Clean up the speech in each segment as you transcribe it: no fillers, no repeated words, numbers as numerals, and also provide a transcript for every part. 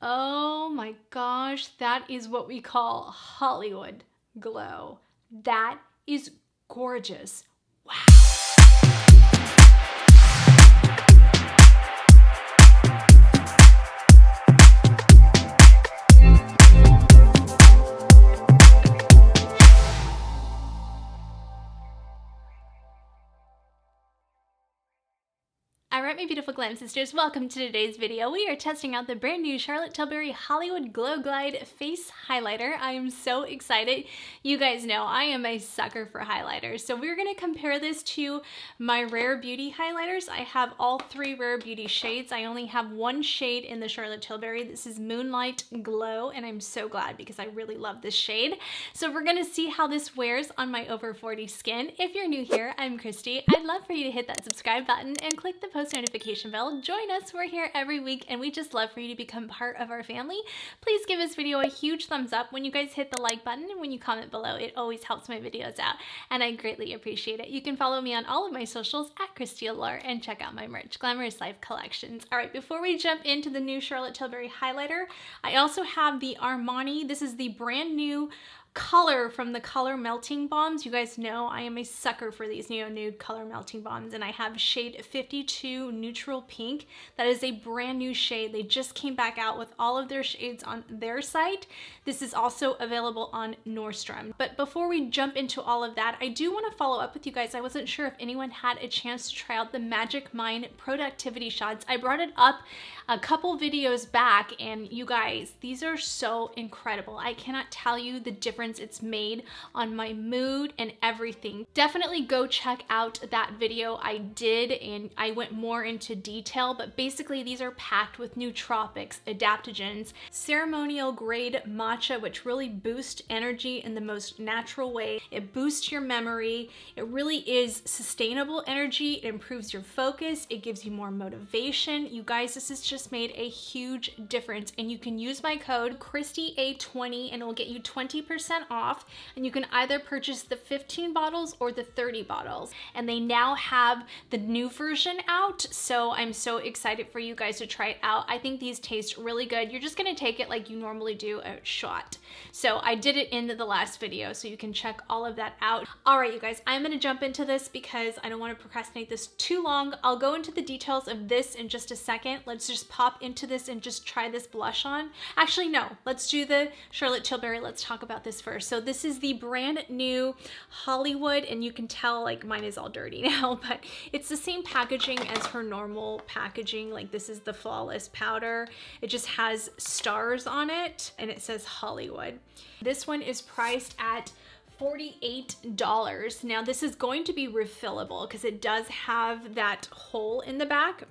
Oh my gosh, that is what we call Hollywood glow. That is gorgeous. Wow. Alright, my beautiful glam sisters, welcome to today's video. We are testing out the brand new Charlotte Tilbury Hollywood Glow Glide Face Highlighter. I am so excited. You guys know I am a sucker for highlighters. So we're going to compare this to my Rare Beauty highlighters. I have all three Rare Beauty shades. I only have one shade in the Charlotte Tilbury. This is Moonlight Glow, and I'm so glad because I really love this shade. So we're going to see how this wears on my over 40 skin. If you're new here, I'm Kristi. I'd love for you to hit that subscribe button and click the post notification bell. Join us. We're here every week and we just love for you to become part of our family. Please give this video a huge thumbs up when you guys hit the like button, and when you comment below. It always helps my videos out and I greatly appreciate it. You can follow me on all of my socials at Kristi Allure and check out my merch, Glamorous Life Collections. All right, before we jump into the new Charlotte Tilbury highlighter, I also have the Armani. This is the brand new color from the Color Melting Balms. You guys know I am a sucker for these nude Color Melting Balms, and I have shade 52 Neutral Pink. That is a brand new shade. They just came back out with all of their shades on their site. This is also available on Nordstrom. But before we jump into all of that, I do want to follow up with you guys. I wasn't sure if anyone had a chance to try out the Magic Mind productivity shots. I brought it up a couple videos back, and you guys, these are so incredible. I cannot tell you the difference it's made on my mood and everything. Definitely go check out that video I did, and I went more into detail, but basically these are packed with nootropics, adaptogens, ceremonial grade matcha, which really boost energy in the most natural way. It boosts your memory. It really is sustainable energy. It improves your focus. It gives you more motivation. You guys, this has just made a huge difference, and you can use my code KristiA20 and it will get you 20% off, and you can either purchase the 15 bottles or the 30 bottles. And they now have the new version out, so I'm so excited for you guys to try it out. I think these taste really good. You're just gonna take it like you normally do a shot. So I did it in the last video, so you can check all of that out. All right, you guys, I'm gonna jump into this because I don't want to procrastinate this too long. I'll go into the details of this in just a second. Let's just pop into this and just try this blush on. Actually, no, let's do the Charlotte Tilbury. Let's talk about this first. So this is the brand new Hollywood, and you can tell like mine is all dirty now, but it's the same packaging as her normal packaging. Like, this is the Flawless powder. It just has stars on it and it says Hollywood. This one is priced at $48. Now this is going to be refillable because it does have that hole in the back.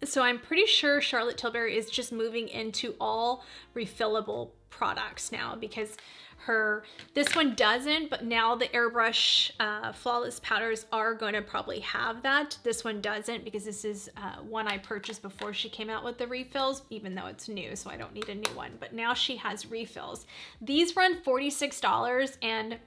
So I'm pretty sure Charlotte Tilbury is just moving into all refillable products now, because this one doesn't, but now the airbrush flawless powders are going to probably have that. This one doesn't, because this is one I purchased before she came out with the refills, even though it's new, so I don't need a new one. But now she has refills. These run $46 and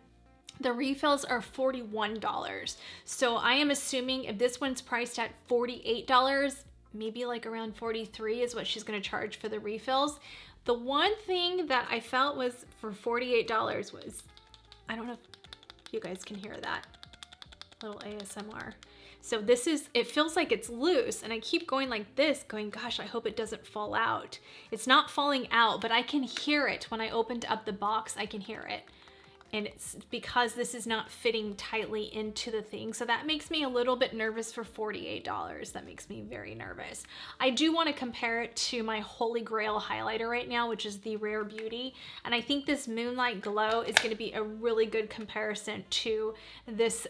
the refills are $41. So I am assuming if this one's priced at $48, maybe like around $43 is what she's going to charge for the refills. The one thing that I felt was for $48 was, I don't know if you guys can hear that little ASMR. So this is, it feels like it's loose, and I keep going like this, going, gosh, I hope it doesn't fall out. It's not falling out, but I can hear it. When I opened up the box, I can hear it. And it's because this is not fitting tightly into the thing. So that makes me a little bit nervous for $48. That makes me very nervous. I do want to compare it to my Holy Grail highlighter right now, which is the Rare Beauty. And I think this Moonlight Glow is going to be a really good comparison to this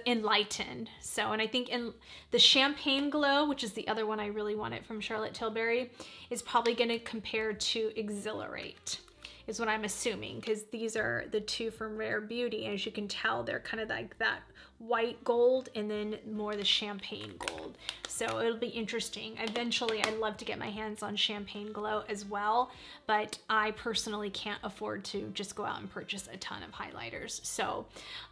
Enlightened. So, and I think in the Champagne Glow, which is the other one I really wanted from Charlotte Tilbury, is probably going to compare to Exhilarate, is what I'm assuming, because these are the two from Rare Beauty. As you can tell, they're kind of like that white gold and then more the champagne gold. So it'll be interesting. Eventually, I'd love to get my hands on Champagne Glow as well, but I personally can't afford to just go out and purchase a ton of highlighters. So,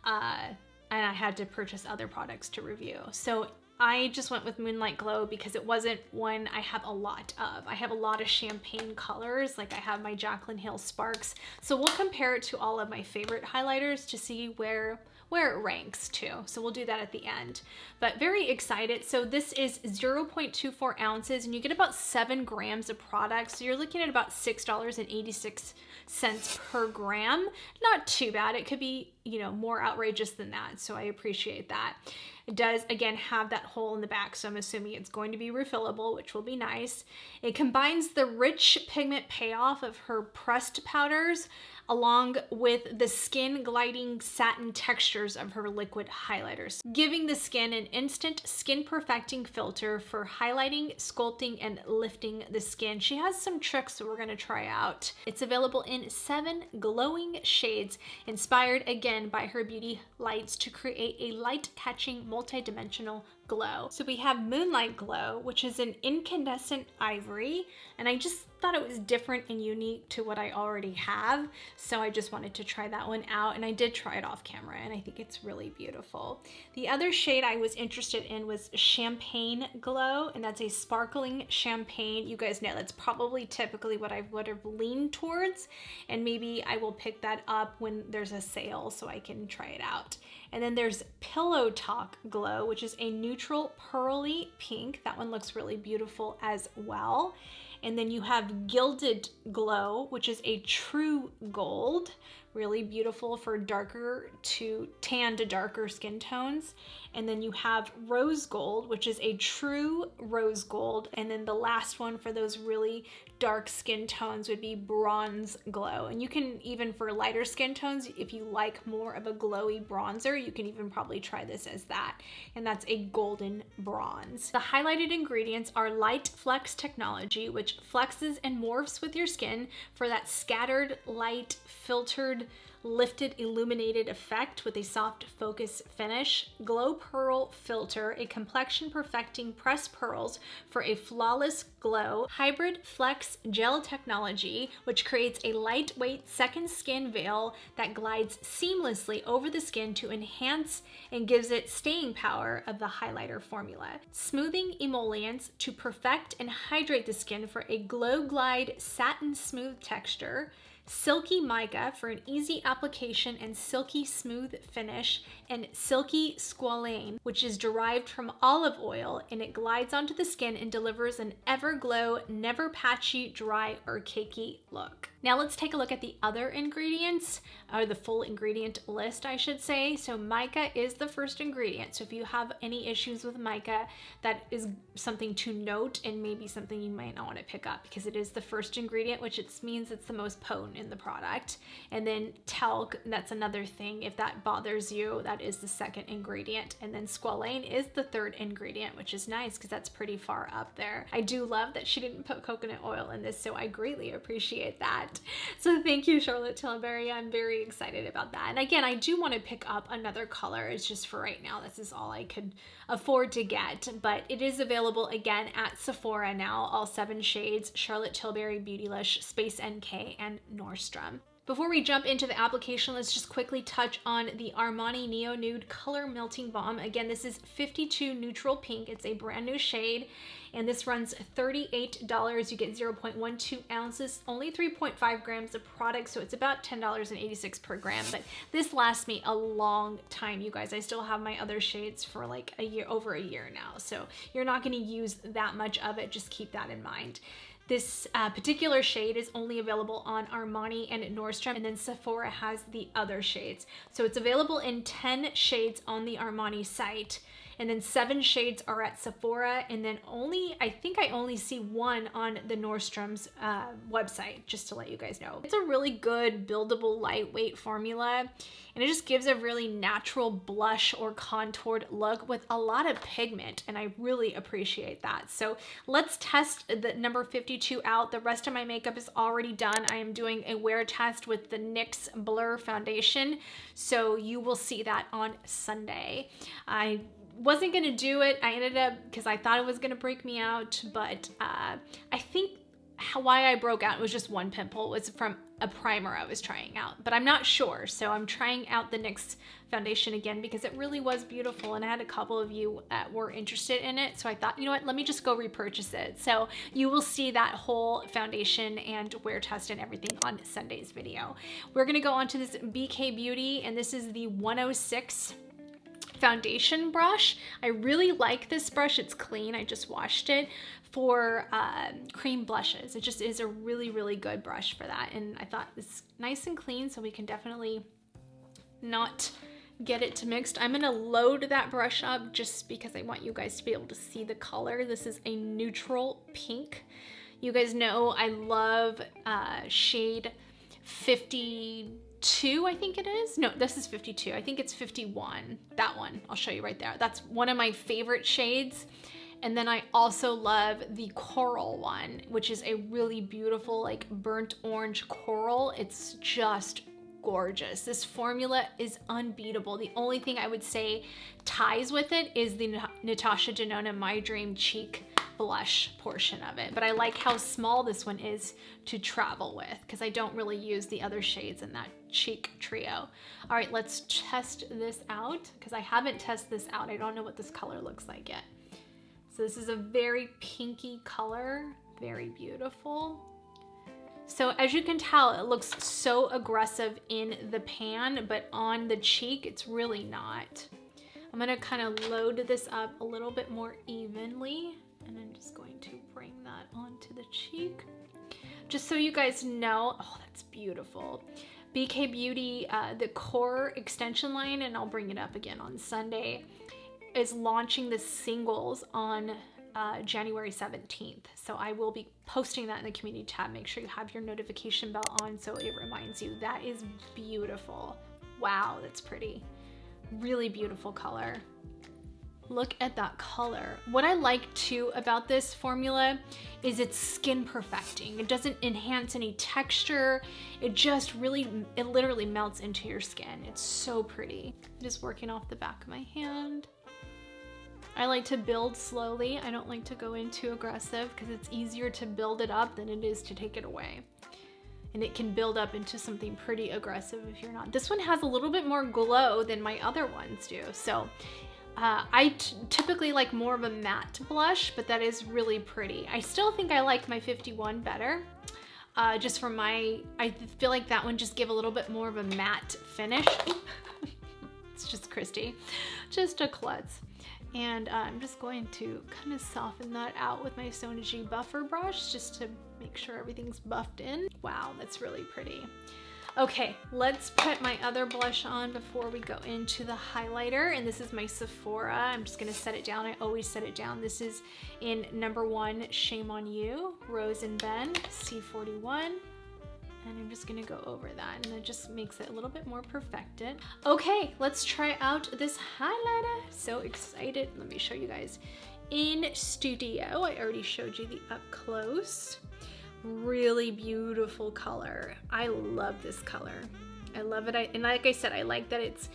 and I had to purchase other products to review. So I just went with Moonlight Glow because it wasn't one I have a lot of. I have a lot of champagne colors, like I have my Jaclyn Hill Sparks. So we'll compare it to all of my favorite highlighters to see where it ranks too. So we'll do that at the end. But very excited. So this is 0.24 ounces and you get about 7 grams of product. So you're looking at about $6.86 per gram. Not too bad. It could be, you know, more outrageous than that. So I appreciate that. It does, again, have that hole in the back, so I'm assuming it's going to be refillable, which will be nice. It combines the rich pigment payoff of her pressed powders along with the skin gliding satin textures of her liquid highlighters, giving the skin an instant skin perfecting filter for highlighting, sculpting, and lifting the skin. She has some tricks that we're going to try out. It's available in 7 glowing shades, inspired again by her beauty lights to create a light-catching multi-dimensional glow. So we have Moonlight Glow, which is an incandescent ivory, and I just thought it was different and unique to what I already have, so I just wanted to try that one out, and I did try it off camera, and I think it's really beautiful. The other shade I was interested in was Champagne Glow, and that's a sparkling champagne. You guys know that's probably typically what I would have leaned towards, and maybe I will pick that up when there's a sale so I can try it out. And then there's Pillow Talk Glow, which is a neutral pearly pink. That one looks really beautiful as well. And then you have Gilded Glow, which is a true gold, really beautiful for darker to tan to darker skin tones. And then you have Rose Gold, which is a true rose gold. And then the last one for those really dark skin tones would be Bronze Glow. And you can even, for lighter skin tones, if you like more of a glowy bronzer, you can even probably try this as that. And that's a golden bronze. The highlighted ingredients are Light Flex technology, which flexes and morphs with your skin for that scattered, light, filtered, lifted, illuminated effect with a soft focus finish. Glow Pearl Filter, a complexion perfecting pressed pearls for a flawless glow. Hybrid Flex Gel technology, which creates a lightweight second skin veil that glides seamlessly over the skin to enhance and gives it staying power of the highlighter formula. Smoothing emollients to perfect and hydrate the skin for a glow glide satin smooth texture. Silky Mica for an easy application and silky smooth finish, and Silky Squalane, which is derived from olive oil, and it glides onto the skin and delivers an everglow, never patchy, dry, or cakey look. Now let's take a look at the other ingredients, or the full ingredient list, I should say. So mica is the first ingredient. So if you have any issues with mica, that is something to note and maybe something you might not want to pick up because it is the first ingredient, which means it's the most potent in the product. And then talc, that's another thing. If that bothers you, that is the second ingredient. And then squalane is the third ingredient, which is nice because that's pretty far up there. I do love that she didn't put coconut oil in this, so I greatly appreciate that. So thank you, Charlotte Tilbury. I'm very excited about that. And again, I do want to pick up another color. It's just for right now, this is all I could afford to get, but it is available again at Sephora now, all 7 shades: Charlotte Tilbury, Beautylish, Space NK, and Nordstrom. Before we jump into the application, let's just quickly touch on the Armani Neo Nude Color Melting Balm. Again, this is 52 Neutral Pink. It's a brand new shade, and this runs $38. You get 0.12 ounces, only 3.5 grams of product, so it's about $10.86 per gram. But this lasts me a long time, you guys. I still have my other shades for like a year, over a year now, so you're not going to use that much of it. Just keep that in mind. This particular shade is only available on Armani and Nordstrom, and then Sephora has the other shades. So it's available in 10 shades on the Armani site, and then 7 shades are at Sephora, and then I think I only see 1 on the Nordstrom's website, just to let you guys know. It's a really good buildable lightweight formula, and it just gives a really natural blush or contoured look with a lot of pigment, and I really appreciate that. So let's test the number 52 out. The rest of my makeup is already done. I am doing a wear test with the NYX Blur foundation, so you will see that on Sunday. I wasn't gonna do it. I ended up, because I thought it was gonna break me out, but I think why I broke out. It was just one pimple. It was from a primer I was trying out, but I'm not sure. So I'm trying out the NYX foundation again because it really was beautiful, and I had a couple of you that were interested in it. So I thought, you know what, let me just go repurchase it. So you will see that whole foundation and wear test and everything on Sunday's video. We're gonna go on to this BK Beauty, and this is the 106 foundation brush. I really like this brush. It's clean. I just washed it for cream blushes. It just is a really, really good brush for that. And I thought it's nice and clean, so we can definitely not get it mixed. I'm gonna load that brush up just because I want you guys to be able to see the color. This is a neutral pink. You guys know I love shade 52, I think it is. No, this is 52. I think it's 51. That one, I'll show you right there. That's one of my favorite shades. And then I also love the coral one, which is a really beautiful, like burnt orange coral. It's just gorgeous. This formula is unbeatable. The only thing I would say ties with it is the Natasha Denona My Dream Cheek blush portion of it. But I like how small this one is to travel with because I don't really use the other shades in that cheek trio. All right, let's test this out because I haven't tested this out. I don't know what this color looks like yet. So this is a very pinky color, very beautiful. So as you can tell, it looks so aggressive in the pan, but on the cheek, it's really not. I'm gonna kind of load this up a little bit more evenly, and I'm just going to bring that onto the cheek. Just so you guys know, oh, that's beautiful. BK Beauty, the core extension line, and I'll bring it up again on Sunday, is launching the singles on January 17th. So I will be posting that in the community tab. Make sure you have your notification bell on so it reminds you. That is beautiful. Wow, that's pretty. Really beautiful color. Look at that color. What I like too about this formula is it's skin perfecting. It doesn't enhance any texture. It just really, it literally melts into your skin. It's so pretty. Just working off the back of my hand. I like to build slowly. I don't like to go in too aggressive because it's easier to build it up than it is to take it away. And it can build up into something pretty aggressive if you're not. This one has a little bit more glow than my other ones do. So I typically like more of a matte blush, but that is really pretty. I still think I like my 51 better. Just for I feel like that one just give a little bit more of a matte finish. It's just Kristi, just a klutz. And I'm just going to kind of soften that out with my Sonagy buffer brush just to make sure everything's buffed in. Wow, that's really pretty. Okay, let's put my other blush on before we go into the highlighter. And this is my Sephora. I'm just gonna set it down. I always set it down. This is in #1, Shame on You, Rose and Ben, C41. And I'm just gonna go over that, and it just makes it a little bit more perfected. Okay, let's try out this highlighter. So excited. Let me show you guys in studio. I already showed you the up close. Really beautiful color. I love this color. I love it. And like I said, I like that it's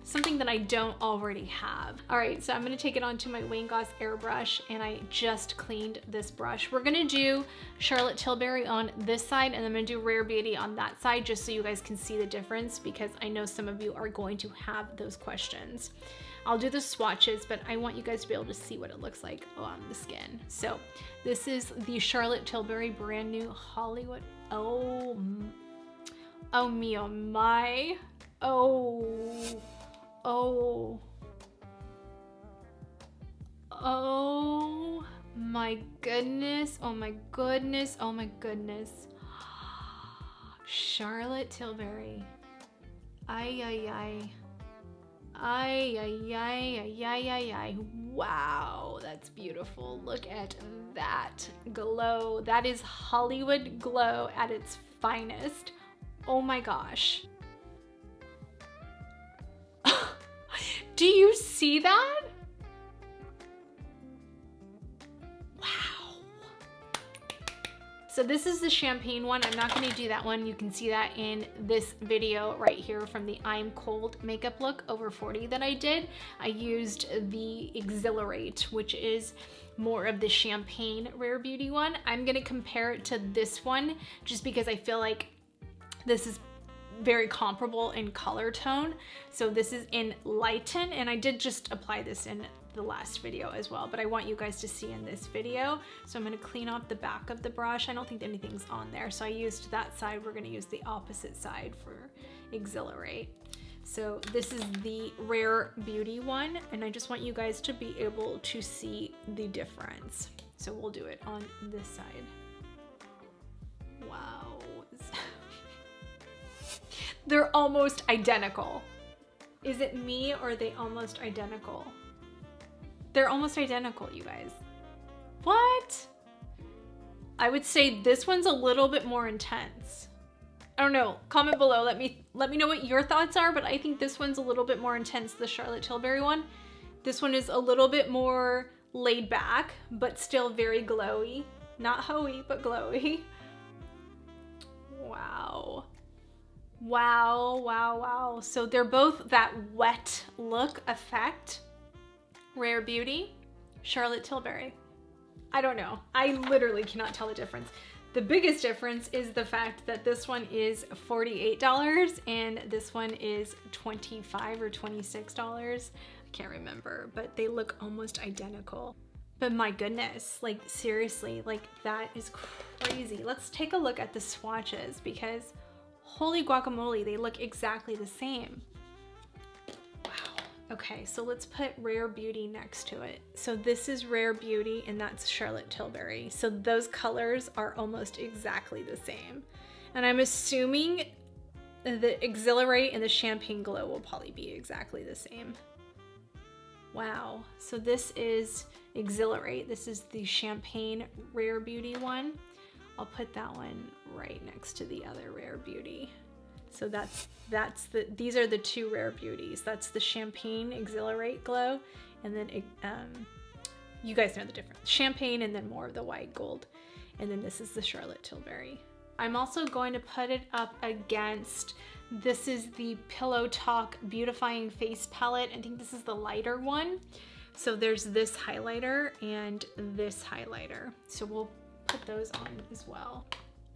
something that I don't already have. All right, so I'm gonna take it onto my Wayne Goss airbrush, and I just cleaned this brush. We're gonna do Charlotte Tilbury on this side, and I'm gonna do Rare Beauty on that side, just so you guys can see the difference, because I know some of you are going to have those questions. I'll do the swatches, but I want you guys to be able to see what it looks like on the skin. So this is the Charlotte Tilbury brand new Hollywood. Oh me, oh my. Oh my goodness, oh my goodness, oh my goodness. Charlotte Tilbury. Ay, ay, ay. Ay, ay, ay, ay, ay, ay, ay. Wow, that's beautiful. Look at that glow. That is Hollywood glow at its finest. Oh my gosh. Do you see that? So this is the champagne one. I'm not gonna do that one. You can see that in this video right here from the I'm Cold makeup look over 40 that I did. I used the Exhilarate, which is more of the champagne Rare Beauty one. I'm gonna compare it to this one just because I feel like this is very comparable in color tone. So this is in Lighten, and I did just apply this in the last video as well, but I want you guys to see in this video. So I'm gonna clean off the back of the brush. I don't think anything's on there, so I used that side. We're gonna use the opposite side for Exhilarate. So this is the Rare Beauty one, and I just want you guys to be able to see the difference. So we'll do it on this side. Wow. They're almost identical. Is it me or are they almost identical? They're almost identical, you guys. What? I would say this one's a little bit more intense. I don't know, comment below, let me know what your thoughts are, but I think this one's a little bit more intense, the Charlotte Tilbury one. This one is a little bit more laid back, but still very glowy. Not hoey, but glowy. Wow. Wow, wow, wow. So they're both that wet look effect. Rare Beauty, Charlotte Tilbury. I don't know. I literally cannot tell the difference. The biggest difference is the fact that this one is $48 and this one is $25 or $26. I can't remember, but they look almost identical. But my goodness, like seriously, like that is crazy. Let's take a look at the swatches because holy guacamole, they look exactly the same. Okay, so let's put Rare Beauty next to it. So this is Rare Beauty and that's Charlotte Tilbury. So those colors are almost exactly the same. And I'm assuming the Exhilarate and the Champagne Glow will probably be exactly the same. Wow, so this is Exhilarate. This is the Champagne Rare Beauty one. I'll put that one right next to the other Rare Beauty. So these are the two Rare Beauties. That's the Champagne Exhilarate Glow, and then you guys know the difference. Champagne and then more of the white gold. And then this is the Charlotte Tilbury. I'm also going to put it up against, this is the Pillow Talk Beautifying Face Palette. I think this is the lighter one. So there's this highlighter and this highlighter. So we'll put those on as well.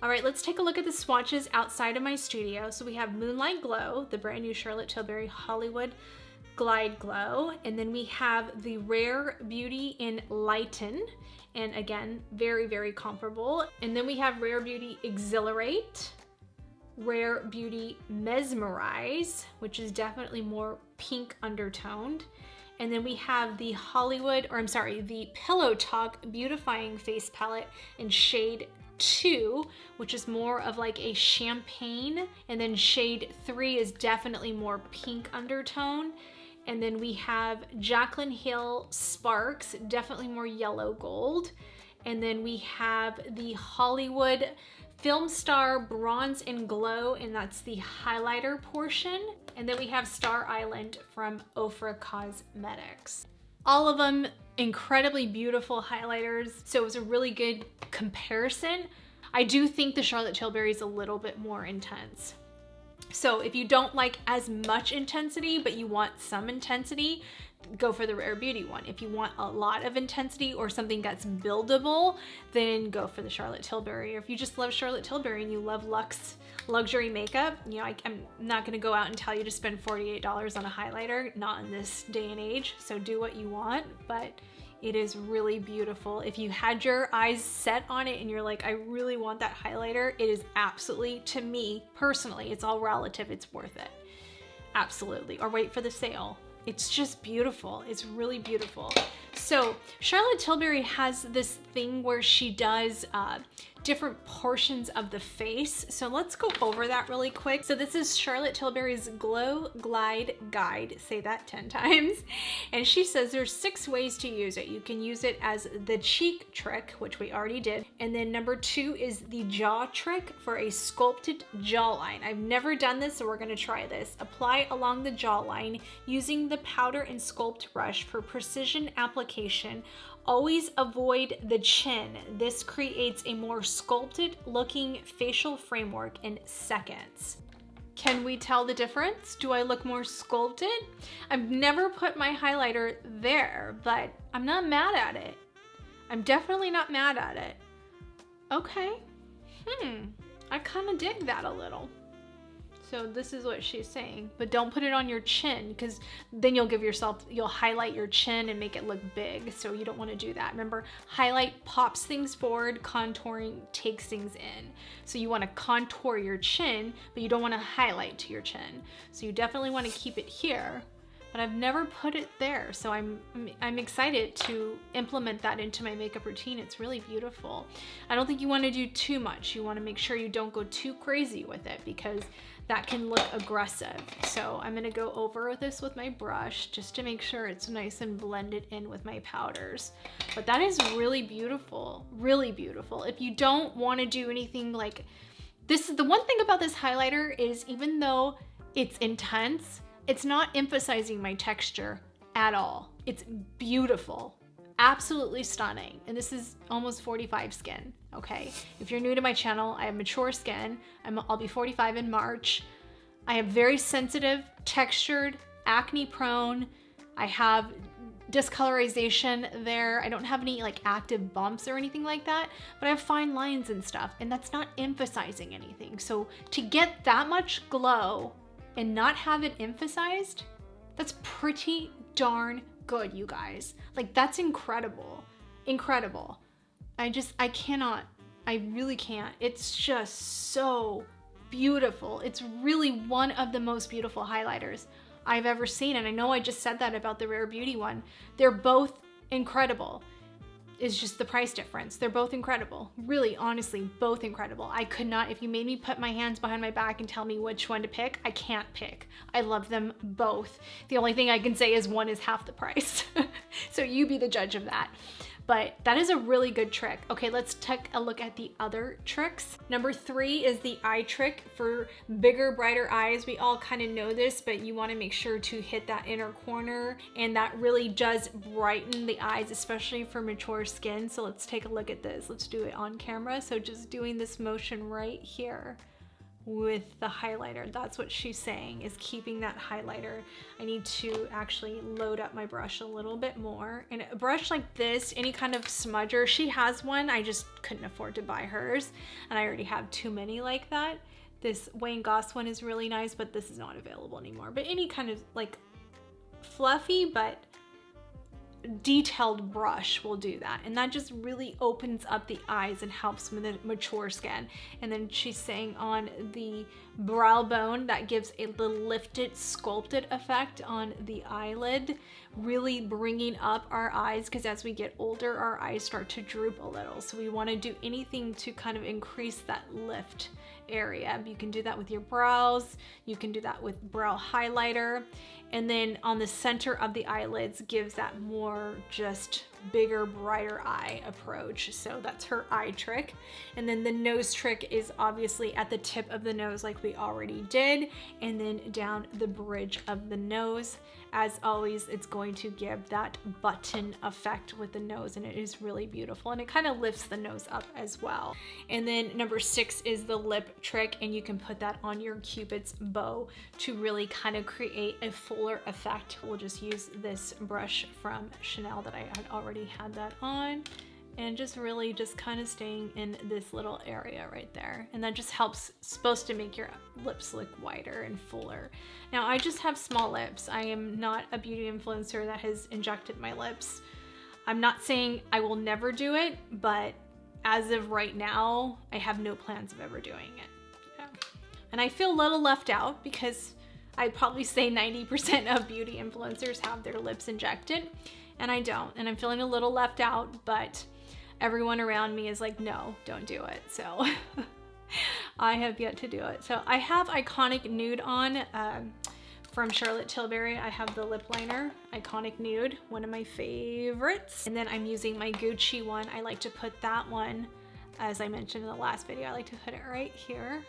All right, let's take a look at the swatches outside of my studio. So we have Moonlight Glow, the brand new Charlotte Tilbury Hollywood Glide Glow. And then we have the Rare Beauty in Lighten. And again, very, very comparable. And then we have Rare Beauty Exhilarate, Rare Beauty Mesmerize, which is definitely more pink undertoned. And then we have the the Pillow Talk Beautifying Face Palette in shade 2, which is more of like a champagne, and then shade 3 is definitely more pink undertone. And then we have Jaclyn Hill Sparks, definitely more yellow gold. And then we have the Hollywood Film Star Bronze and Glow, and that's the highlighter portion. And then we have Star Island from Ofra Cosmetics. All of them incredibly beautiful highlighters, so it was a really good comparison. I do think the Charlotte Tilbury is a little bit more intense. So if you don't like as much intensity, but you want some intensity, go for the Rare Beauty one. If you want a lot of intensity or something that's buildable, then go for the Charlotte Tilbury. Or if you just love Charlotte Tilbury and you love luxe luxury makeup, you know, I'm not gonna go out and tell you to spend $48 on a highlighter, not in this day and age. So do what you want, but it is really beautiful. If you had your eyes set on it and you're like, I really want that highlighter, it is absolutely, to me personally, it's all relative, it's worth it. Absolutely. Or wait for the sale. It's just beautiful. It's really beautiful. So Charlotte Tilbury has this thing where she does different portions of the face. So let's go over that really quick. So this is Charlotte Tilbury's Glow Glide Guide. Say that 10 times. And she says there's 6 ways to use it. You can use it as the cheek trick, which we already did. And then number 2 is the jaw trick for a sculpted jawline. I've never done this, so we're gonna try this. Apply along the jawline using the powder and sculpt brush for precision application Always avoid the chin. This creates a more sculpted looking facial framework in seconds. Can we tell the difference? Do I look more sculpted? I've never put my highlighter there, but I'm not mad at it. I'm definitely not mad at it. Okay, I kind of dig that a little. So this is what she's saying, but don't put it on your chin because then you'll highlight your chin and make it look big. So you don't want to do that. Remember, highlight pops things forward, contouring takes things in. So you want to contour your chin, but you don't want to highlight to your chin. So you definitely want to keep it here, but I've never put it there. So I'm excited to implement that into my makeup routine. It's really beautiful. I don't think you want to do too much. You want to make sure you don't go too crazy with it because that can look aggressive. So I'm gonna go over this with my brush just to make sure it's nice and blended in with my powders. But that is really beautiful, really beautiful. If you don't wanna do anything like this, the one thing about this highlighter is even though it's intense, it's not emphasizing my texture at all. It's beautiful. Absolutely stunning. And this is almost 45 skin, okay? If you're new to my channel, I have mature skin. I'll be 45 in March. I have very sensitive, textured, acne prone. I have discolorization there. I don't have any like active bumps or anything like that, but I have fine lines and stuff, and that's not emphasizing anything. So to get that much glow and not have it emphasized, that's pretty darn good, you guys. Like, that's incredible. Incredible. I really can't. It's just so beautiful. It's really one of the most beautiful highlighters I've ever seen. And I know I just said that about the Rare Beauty one. They're both incredible. It's just the price difference. They're both incredible. Really, honestly, both incredible. I could not, if you made me put my hands behind my back and tell me which one to pick, I can't pick. I love them both. The only thing I can say is one is half the price. So you be the judge of that. But that is a really good trick. Okay, let's take a look at the other tricks. Number 3 is the eye trick for bigger, brighter eyes. We all kind of know this, but you want to make sure to hit that inner corner, and that really does brighten the eyes, especially for mature skin. So let's take a look at this. Let's do it on camera. So just doing this motion right here with the highlighter. That's what she's saying, is keeping that highlighter. I need to actually load up my brush a little bit more. And a brush like this, any kind of smudger, she has one, I just couldn't afford to buy hers, and I already have too many like that. This Wayne Goss one is really nice, but this is not available anymore. But any kind of like fluffy but detailed brush will do that, and that just really opens up the eyes and helps with the mature skin. And then she's saying on the brow bone, that gives a little lifted, sculpted effect on the eyelid, really bringing up our eyes, because as we get older, our eyes start to droop a little. So we want to do anything to kind of increase that lift area. You can do that with your brows, you can do that with brow highlighter, and then on the center of the eyelids gives that more just bigger, brighter eye approach. So that's her eye trick. And then the nose trick is obviously at the tip of the nose like we already did, and then down the bridge of the nose. As always, it's going to give that button effect with the nose, and it is really beautiful, and it kind of lifts the nose up as well. And then number 6 is the lip trick, and you can put that on your Cupid's bow to really kind of create a fuller effect. We'll just use this brush from Chanel that I had already had that on, and just really just kind of staying in this little area right there. And that just helps, supposed to make your lips look wider and fuller. Now, I just have small lips. I am not a beauty influencer that has injected my lips. I'm not saying I will never do it, but as of right now, I have no plans of ever doing it. Yeah. And I feel a little left out because I'd probably say 90% of beauty influencers have their lips injected, and I don't. And I'm feeling a little left out, but everyone around me is like, no, don't do it. So I have yet to do it. So I have Iconic Nude on from Charlotte Tilbury. I have the lip liner, Iconic Nude, one of my favorites. And then I'm using my Gucci one. I like to put that one, as I mentioned in the last video, I like to put it right here.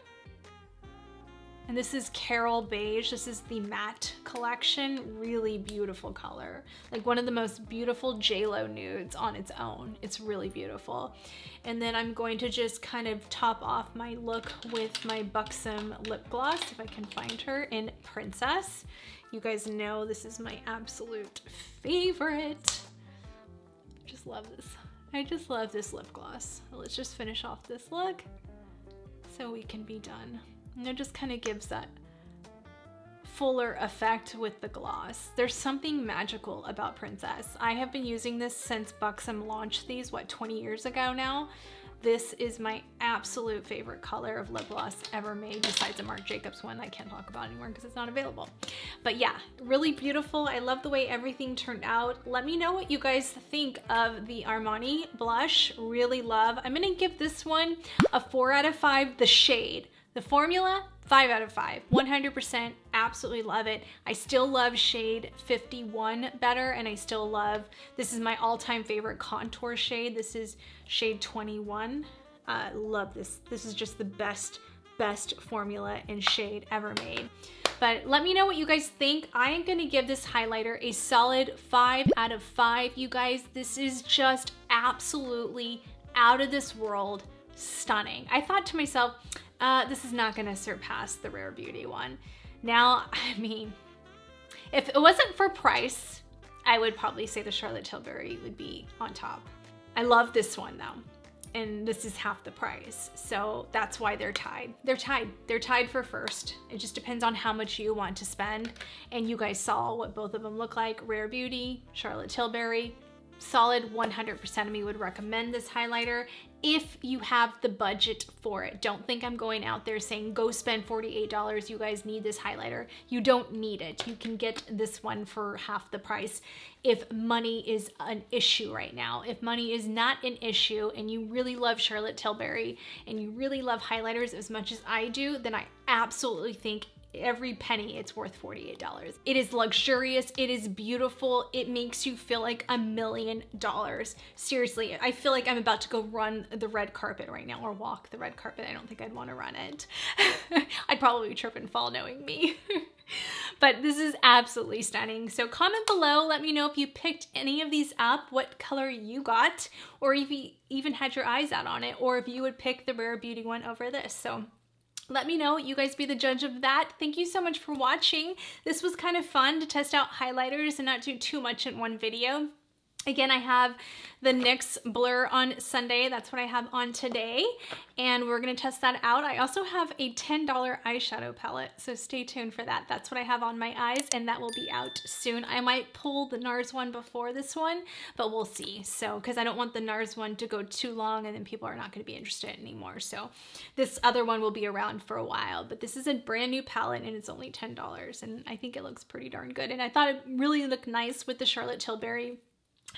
And this is Carol Beige. This is the matte collection. Really beautiful color. Like one of the most beautiful JLo nudes on its own. It's really beautiful. And then I'm going to just kind of top off my look with my Buxom lip gloss, if I can find her, in Princess. You guys know this is my absolute favorite. I just love this. I just love this lip gloss. Let's just finish off this look so we can be done. And it just kind of gives that fuller effect with the gloss. There's something magical about Princess. I have been using this since Buxom launched these, what, 20 years ago now? This is my absolute favorite color of lip gloss ever made, besides the Marc Jacobs one I can't talk about anymore because it's not available. But yeah, really beautiful. I love the way everything turned out. Let me know what you guys think of the Armani blush. Really love. I'm gonna give this one a 4 out of 5. The shade. The formula, 5 out of 5, 100%, absolutely love it. I still love shade 51 better, and I still love, this is my all-time favorite contour shade. This is shade 21. Love this. This is just the best formula and shade ever made. But let me know what you guys think. I am gonna give this highlighter a solid 5 out of 5. You guys, this is just absolutely out of this world stunning. I thought to myself, this is not gonna surpass the Rare Beauty one. Now, I mean, if it wasn't for price, I would probably say the Charlotte Tilbury would be on top. I love this one though, and this is half the price. So that's why they're tied. They're tied. They're tied for first. It just depends on how much you want to spend. And you guys saw what both of them look like. Rare Beauty, Charlotte Tilbury. Solid 100% of me would recommend this highlighter if you have the budget for it. Don't think I'm going out there saying go spend $48. You guys need this highlighter. You don't need it. You can get this one for half the price if money is an issue right now. If money is not an issue and you really love Charlotte Tilbury and you really love highlighters as much as I do, then I absolutely think every penny it's worth $48. It is luxurious, it is beautiful, it makes you feel like $1 million. Seriously, I feel like I'm about to go run the red carpet right now, or walk the red carpet. I don't think I'd want to run it. I'd probably trip and fall knowing me. But this is absolutely stunning. So comment below, let me know if you picked any of these up, what color you got, or if you even had your eyes out on it, or if you would pick the Rare Beauty one over this. So let me know. You guys be the judge of that. Thank you so much for watching. This was kind of fun to test out highlighters and not do too much in one video. Again, I have the NYX Blur on Sunday. That's what I have on today. And we're gonna test that out. I also have a $10 eyeshadow palette, so stay tuned for that. That's what I have on my eyes, and that will be out soon. I might pull the NARS one before this one, but we'll see. So, because I don't want the NARS one to go too long and then people are not gonna be interested anymore. So this other one will be around for a while, but this is a brand new palette and it's only $10, and I think it looks pretty darn good. And I thought it really looked nice with the Charlotte Tilbury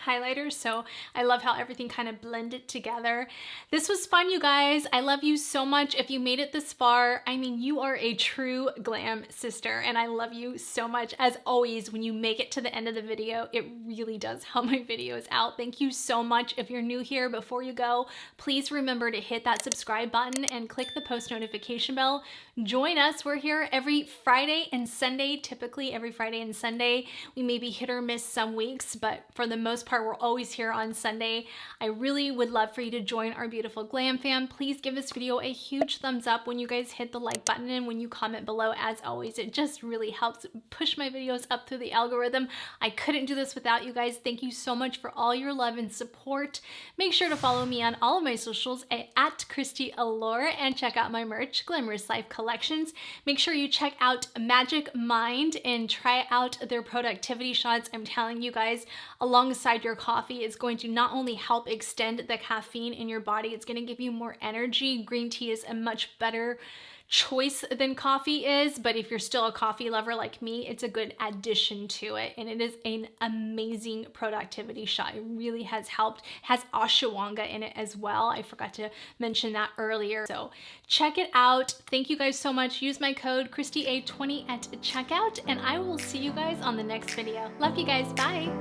highlighters, so I love how everything kind of blended together. This was fun, you guys. I love you so much. If you made it this far, I mean, you are a true glam sister, and I love you so much. As always, when you make it to the end of the video, it really does help my videos out. Thank you so much. If you're new here, before you go, please remember to hit that subscribe button and click the post notification bell. Join us. We're here every Friday and Sunday, typically every Friday and Sunday. We may be hit or miss some weeks, but for the most part, we're always here on Sunday. I really would love for you to join our beautiful glam fam. Please give this video a huge thumbs up when you guys hit the like button, and when you comment below. As always, it just really helps push my videos up through the algorithm. I couldn't do this without you guys. Thank you so much for all your love and support. Make sure to follow me on all of my socials at Kristi Allure, and check out my merch, Glamorous Life Collections. Make sure you check out Magic Mind and try out their productivity shots. I'm telling you guys, alongside your coffee, is going to not only help extend the caffeine in your body, it's going to give you more energy. Green tea is a much better choice than coffee is, but if you're still a coffee lover like me, it's a good addition to it, and it is an amazing productivity shot. It really has helped. It has ashwagandha in it as well. I forgot to mention that earlier, so check it out. Thank you guys so much. Use my code KristiA20 at checkout, and I will see you guys on the next video. Love you guys. Bye.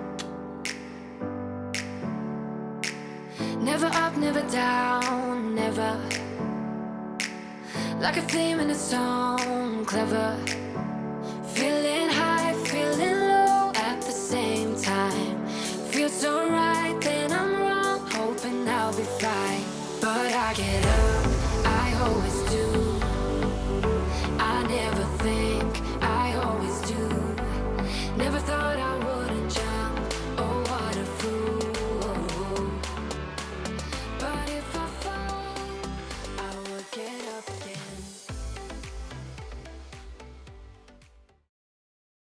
Never up, never down, never. like a theme in a song, clever. Feeling high, feeling low at the same time. Feels so right, then I'm wrong, hoping I'll be fine. But I get up, I always do.